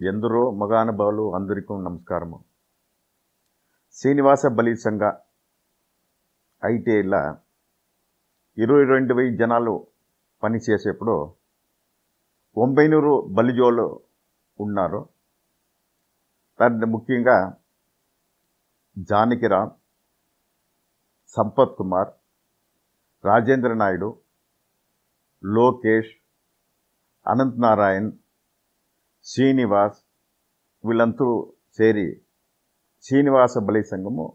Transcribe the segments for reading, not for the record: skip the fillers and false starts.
ఎందరో మగానుభావులు అందరికీ నమస్కారము. శ్రీనివాస బలి సంఘ ఐటీఐల 22,000 జనాలు పనిచేసేప్పుడు 900 బలిజోలు ఉన్నారు. దాంట్లో ముఖ్యంగా జానకిరామ్, సంపత్ కుమార్, రాజేంద్ర నాయుడు, లోకేష్, అనంత్ నారాయణ్, శ్రీనివాస్ వీళ్ళంతా చేరి శ్రీనివాస బలి సంఘము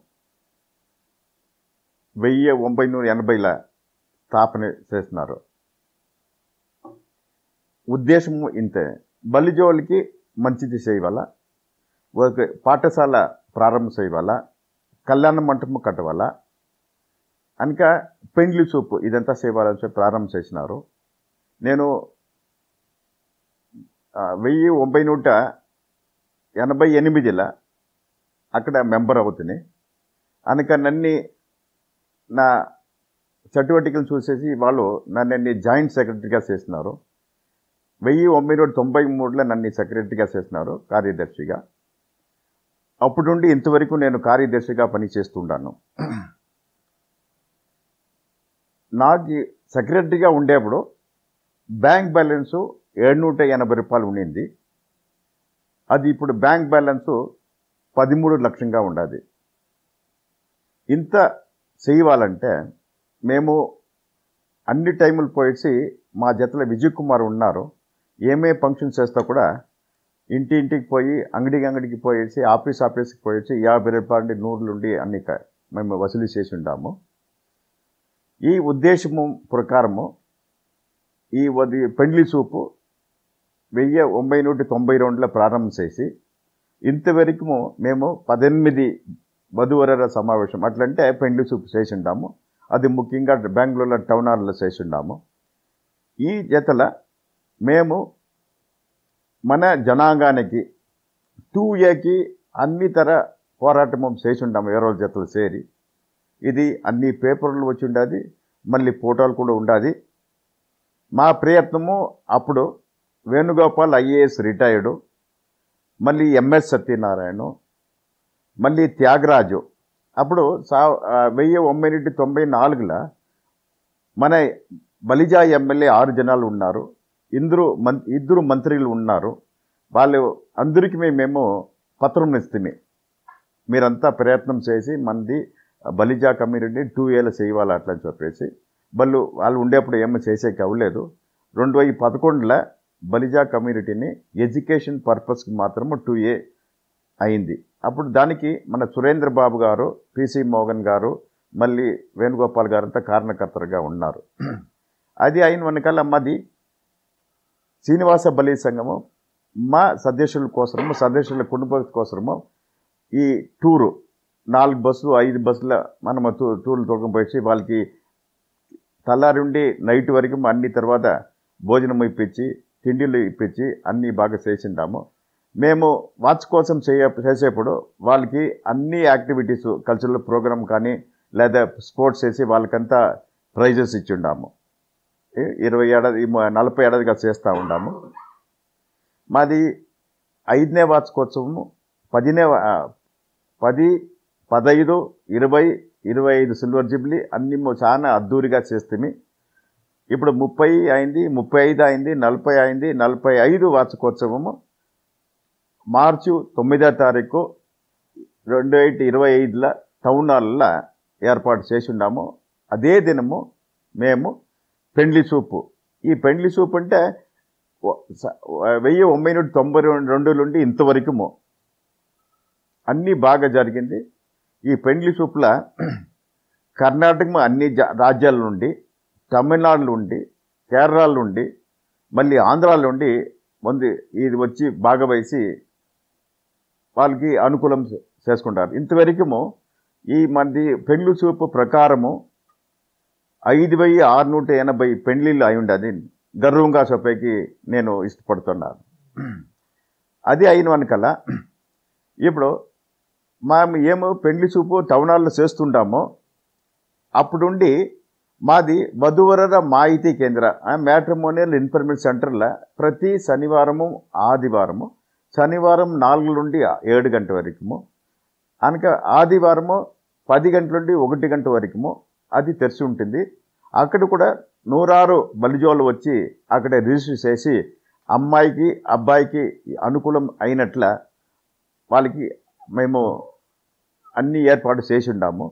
1980ల స్థాపన చేస్తున్నారు. ఉద్దేశము ఇంతే, బలిజోళ్ళకి మంచిది చేయవాల, ఒక పాఠశాల ప్రారంభం చేయవాల, కళ్యాణ మంటపం కట్టవాల, అనక పెండ్లి చూపు ఇదంతా చేయవాలని చెప్పి ప్రారంభం చేసినారు. నేను 1988ల అక్కడ మెంబర్ అవుతుంది. అనక నన్ను నా చటువటికలు చూసేసి వాళ్ళు నన్ను జాయింట్ సెక్రటరీగా చేసినారు. 1993లో నన్ను సెక్రటరీగా చేసినారు, కార్యదర్శిగా. అప్పుడు నుండి ఇంతవరకు నేను కార్యదర్శిగా పనిచేస్తుంటాను. నాకు సెక్రటరీగా ఉండేప్పుడు బ్యాంక్ బ్యాలెన్సు 780 రూపాయలు ఉండింది. అది ఇప్పుడు బ్యాంక్ బ్యాలెన్సు 13 లక్షంగా ఉండదు. ఇంత చేయాలంటే మేము అన్ని టైములు పోయేసి మా జతలో విజయ్ కుమార్ ఉన్నారు. ఏమే ఫంక్షన్ చేస్తా కూడా ఇంటికి పోయి అంగడికి పోయేసి ఆఫీస్కి పోయేసి 50 రూపాయలు 100 నుండి అన్ని మేము వసూలు చేసి ఉంటాము. ఈ ఉద్దేశము ప్రకారము ఈ పెండ్లి చూపు 1992లో ప్రారంభం చేసి ఇంతవరకు మేము 18 వధువరుల సమావేశం అట్లంటే పెండ్లి చూపు చేసి ఉంటాము. అది ముఖ్యంగా బెంగళూరులో టౌన్ హాల్లో చేసి ఉన్నాము. ఈ జతల మేము మన జనాంగానికి 2Aకి అన్ని తర పోరాటం చేసి ఉంటాము. 20 జతలు చేరి ఇది అన్ని పేపర్లు వచ్చి ఉండదు, మళ్ళీ ఫోటోలు కూడా ఉండదు. మా ప్రయత్నము అప్పుడు వేణుగోపాల్ ఐఏఎస్ రిటైర్డు, మళ్ళీ ఎంఎస్ సత్యనారాయణ, మళ్ళీ త్యాగరాజు. అప్పుడు 1994లో మన బలిజా ఎమ్మెల్యే 6 జనాలు ఉన్నారు, ఇద్దరు మంత్రులు ఉన్నారు. వాళ్ళు అందరికీ మేము పత్రం ఇస్తే మీరంతా ప్రయత్నం చేసి మంది బలిజా కమ్యూనిటీ 2Aలో చేయాలి అట్లా చెప్పేసి వాళ్ళు ఉండేప్పుడు ఏమో చేసేకి అవ్వలేదు. 2011లో బలిజా కమ్యూనిటీని ఎడ్యుకేషన్ పర్పస్కి మాత్రము 2A అయింది. అప్పుడు దానికి మన సురేంద్ర బాబు గారు, పిసి మోహన్ గారు, మళ్ళీ వేణుగోపాల్ గారు అంతా కారణకర్తలుగా ఉన్నారు. అది అయిన వెనకాల మాది శ్రీనివాస బలి సంఘము మా సదస్యుల కోసము, సదస్యుల కుటుంబం కోసము ఈ టూరు 4 బస్సులు 5 బస్సుల మనము టూర్లు తోడుకొని వాళ్ళకి తెల్లారుండి నైట్ వరకు అన్ని తర్వాత భోజనం ఇప్పించి తిండిలు ఇప్పించి అన్నీ బాగా చేసిండాము. మేము వాచ్ కోసం చేసేప్పుడు వాళ్ళకి అన్ని యాక్టివిటీస్, కల్చరల్ ప్రోగ్రామ్ కానీ లేదా స్పోర్ట్స్ చేసి వాళ్ళకంతా ప్రైజెస్ ఇచ్చిండాము. 40 ఏడాదిగా చేస్తూ ఉన్నాము. మాది 5నే వార్షికోత్సవము 10, 15, 20, 25 సిల్వర్ జూబ్లీ అన్ని చాలా అద్దూరిగా చేస్తే ఇప్పుడు 30 అయింది, 35 అయింది, 40 అయింది. 45 వార్షికోత్సవము మార్చి 9వ తారీఖు 2025లో టౌన్ హాల్లో ఏర్పాటు చేసి ఉన్నాము. అదే దినము మేము పెండ్లి చూపు, ఈ పెండ్లి చూపు అంటే 1992 నుండి ఇంతవరకు అన్నీ బాగా జరిగింది. ఈ పెండ్లి చూపుల కర్ణాటక అన్ని రాజ్యాల నుండి, తమిళనాడు నుండి, కేరళ నుండి, మళ్ళీ ఆంధ్ర నుండి ఇది వచ్చి భాగవహిసి వాళ్ళకి అనుకూలం చేసుకుంటారు. ఇంతవరకు ఈ మంది పెండ్లి చూపు ప్రకారము 5,680 పెండ్లిళ్ళు అయి ఉండదు. గర్వంగా చెప్పేకి నేను ఇష్టపడుతున్నాను. అది అయిన వెనకాల ఇప్పుడు మేము పెండ్లి చూపు టౌన్ హాల్లో చేస్తుంటామో అప్పుడుండి మాది వధువరుల మాహితీ కేంద్ర మ్యాట్రిమోనియల్ ఇన్ఫర్మేషన్ సెంటర్లో ప్రతి శనివారము ఆదివారము శనివారం 4 నుండి 7 గంటల వరకు, అనక ఆదివారము 10 గంటల నుండి 1 గంట వరకు అది తెరిచి ఉంటుంది. అక్కడ కూడా 106 బలిజోళ్ళు వచ్చి అక్కడ రిజిస్టర్ చేసి అమ్మాయికి అబ్బాయికి అనుకూలం అయినట్ల వాళ్ళకి మేము అన్ని ఏర్పాటు చేసి ఉన్నాము.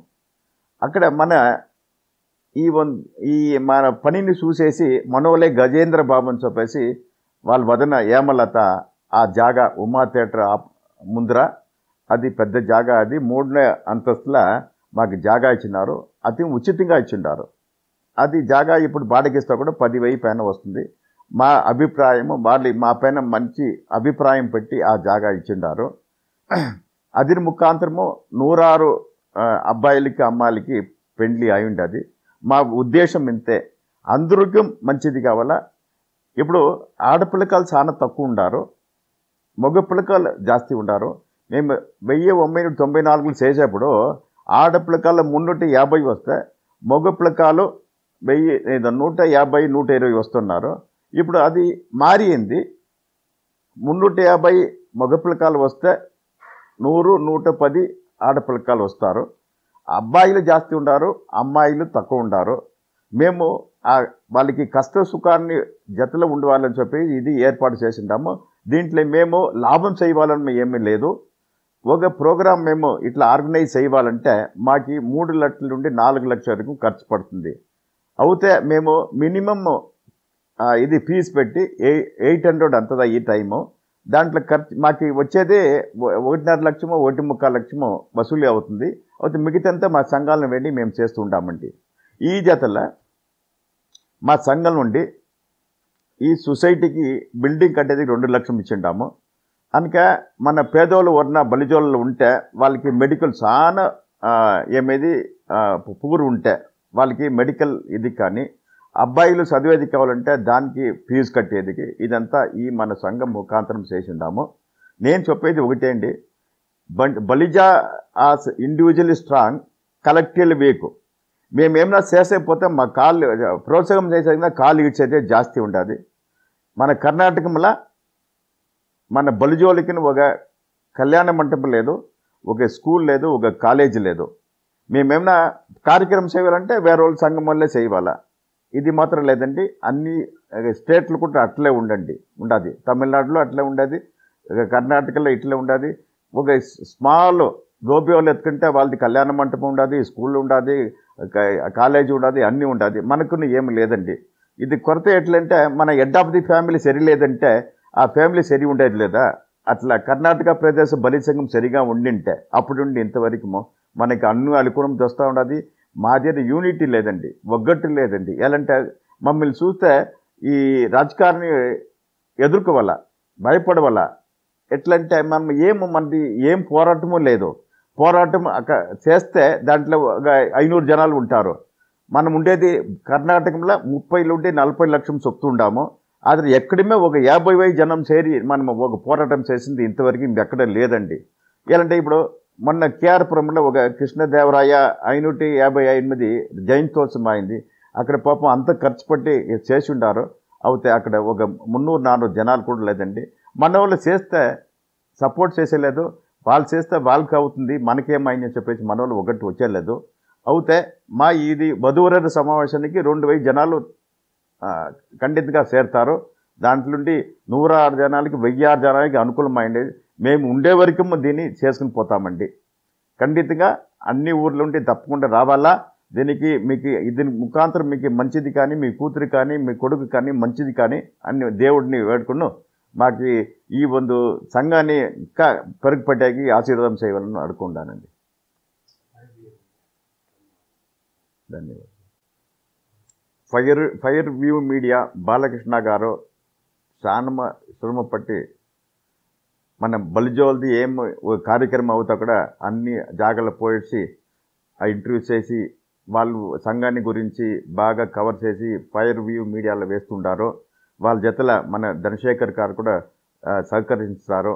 అక్కడ ఈ మన పనిని చూసేసి మనోలే గజేంద్ర బాబు అని చెప్పేసి వాళ్ళ వదన ఏమలత ఆ జాగా ఉమా థియేటర్ ముందర అది పెద్ద జాగా, అది 3వ అంతస్తుల మాకు జాగా ఇచ్చినారు. అది ఉచితంగా ఇచ్చిండారు. అది జాగా ఇప్పుడు బాడిగిస్తా కూడా 10,000 పైన వస్తుంది. మా అభిప్రాయము వాళ్ళు మా పైన మంచి అభిప్రాయం పెట్టి ఆ జాగా ఇచ్చిండారు. అది ముఖాంతరము 106 అబ్బాయిలకి అమ్మాయిలకి పెండ్లి అయి ఉండదు. మా ఉద్దేశం ఇంతే, అందరికీ మంచిది కావాలా. ఇప్పుడు ఆడపిల్లకాయలు చాలా తక్కువ ఉండారు, మగ పిల్లకాయలు జాస్తి ఉండారు. మేము 1994 చేసేప్పుడు ఆడపిల్లకాయలు 350 వస్తే మగ పిల్లకాయలు 150, 120 వస్తున్నారు. ఇప్పుడు అది మారింది. 350 మగ పిల్లకాయలు వస్తే 100, 110 ఆడపిల్లకాయలు వస్తారు. అబ్బాయిలు జాస్తి ఉండారు, అమ్మాయిలు తక్కువ ఉండారు. మేము వాళ్ళకి కష్ట సుఖాన్ని జతలో ఉండవాలని చెప్పి ఇది ఏర్పాటు చేసింటాము. దీంట్లో మేము లాభం చేయాలని ఏమీ లేదు. ఒక ప్రోగ్రాం మేము ఇట్లా ఆర్గనైజ్ చేయాలంటే మాకు 3 లక్షల నుండి 4 లక్షల వరకు ఖర్చు పడుతుంది. అయితే మేము మినిమమ్ ఇది ఫీజు పెట్టి 800 అంతదా ఈ టైము. దాంట్లో ఖర్చు మాకు వచ్చేది 1.5 లక్షమో 1.25 లక్షమో వసూలు అవుతుంది. అయితే మిగతాంతా మా సంఘాలను వెళ్ళి మేము చేస్తూ ఉంటామండి. ఈ జతలో మా సంఘం నుండి ఈ సొసైటీకి బిల్డింగ్ కట్టేది 2 లక్షలు ఇచ్చిండాము. కనుక మన పేదోళ్ళు ఉన్న బలిజోళ్ళు ఉంటే వాళ్ళకి మెడికల్ చాలా ఏమేది పూర్ ఉంటే వాళ్ళకి మెడికల్ ఇది కానీ, అబ్బాయిలు చదివేది కావాలంటే దానికి ఫీజు కట్టేదికి ఇదంతా ఈ మన సంఘం ముఖాంతరం చేసిండాము. నేను చెప్పేది ఒకటే అండి, బలిజా ఆస్ ఇండివిజువల్లీ స్ట్రాంగ్, కలెక్టివ్లీ వీక్. మేమేమన్నా చేసేపోతే మా కాళ్ళు ప్రోత్సాహం చేసే కాళ్ళు ఇచ్చేదే జాస్తి ఉండదు. మన కర్ణాటకలో మన బలిజోలికి ఒక కళ్యాణ మంటపం లేదు, ఒక స్కూల్ లేదు, ఒక కాలేజీ లేదు. మేమేమన్నా కార్యక్రమం చేయాలంటే వేరే వాళ్ళ సంఘం వల్లే చేయాలా. ఇది మాత్రం లేదండి. అన్ని స్టేట్లు కూడా అట్లే ఉండదు. తమిళనాడులో అట్లే ఉండదు, కర్ణాటకలో ఇట్లే ఉండదు. ఒక స్మాల్ గోపి వాళ్ళు ఎత్తుకుంటే వాళ్ళది కళ్యాణ మంటపం ఉండదు, స్కూల్ ఉండదు, కాలేజీ ఉండదు, అన్నీ ఉండదు. మనకు ఏమి లేదండి. ఇది కొరత ఎట్లంటే మన హెడ్ ఆఫ్ ది ఫ్యామిలీ సరి లేదంటే ఆ ఫ్యామిలీ సరి ఉండేది లేదా. అట్లా కర్ణాటక ప్రదేశ బలి సంఘం సరిగా ఉండింటే అప్పుడుండి ఇంతవరకు మనకి అన్ని అనుకూలం తెస్తూ ఉండదు. మా దగ్గర యూనిటీ లేదండి, ఒగ్గట్టు లేదండి. ఎలాంటే మమ్మల్ని చూస్తే ఈ రాజకారణి ఎదుర్కోవాలా, భయపడవాలా. ఎట్లంటే మనది ఏం పోరాటము లేదు. పోరాటం చేస్తే దాంట్లో ఒక 500 జనాలు ఉంటారు. మనం ఉండేది కర్ణాటకలో 30 నుండి 40 లక్షలు చెప్తుండాము. ಆದರೆ ఎక్కడమే ఒక 50,000 జనం చేరి మనం ఒక పోరాటం చేసింది ఇంతవరకు ఇంకెక్కడ లేదండి. ఎలాంటే ఇప్పుడు మొన్న కేఆర్పురంలో ఒక కృష్ణదేవరాయ 558 జయంతోత్సవం అయింది. అక్కడ పాపం అంత ఖర్చు పెట్టి చేసి ఉండారు. అయితే అక్కడ ఒక 300-400 జనాలు కూడా లేదండి. మన వాళ్ళు చేస్తే సపోర్ట్ చేసేలేదు, వాళ్ళు చేస్తే వాళ్ళకి అవుతుంది, మనకేమైందని చెప్పేసి మన వాళ్ళు ఒకటి వచ్చేలేదు. అయితే మా ఇది వధువరుల సమావేశానికి 2,000 జనాలు ఖండితంగా చేరుతారు. దాంట్లో నుండి 106 జనాలకి 1006 జనాలకి అనుకూలమైంది. మేము ఉండే వరకు దీన్ని చేసుకుని పోతామండి. ఖండితంగా అన్ని ఊర్ల నుండి తప్పకుండా రావాలా. దీనికి మీకు దీని ముఖాంతరం మీకు మంచిది కానీ, మీ కూతురు కానీ, మీ కొడుకు కానీ మంచిది కానీ అన్ని దేవుడిని వేడుకును మాకు ఈ ಒಂದು సంఘాన్ని ఇంకా పెరుగుపడ్డాకి ఆశీర్వాదం చేయవాలని అడుకుంటానండి. ధన్యవాదాలు. ఫైర్ వ్యూ మీడియా బాలకృష్ణ గారు చాలా శ్రమపట్టి మన బలిజోల్ది ఏం కార్యక్రమం అవుతా కూడా అన్ని జాగాలో పోయేసి ఆ ఇంటర్వ్యూ చేసి వాళ్ళు సంఘాన్ని గురించి బాగా కవర్ చేసి ఫైర్ వ్యూ మీడియాలో వేస్తుంటారు. వాళ్ళ జతల మన ధనశేఖర్ గారు కూడా సహకరిస్తారు.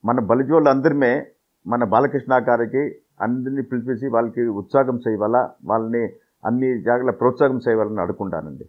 మన బలిజోళ్ళు అందరిమే మన బాలకృష్ణ గారికి అందరినీ పిలిపించి వాళ్ళకి ఉత్సాహం చేయాలా, వాళ్ళని అన్ని జాగాల ప్రోత్సాహం చేయాలని అడుకుంటానండి.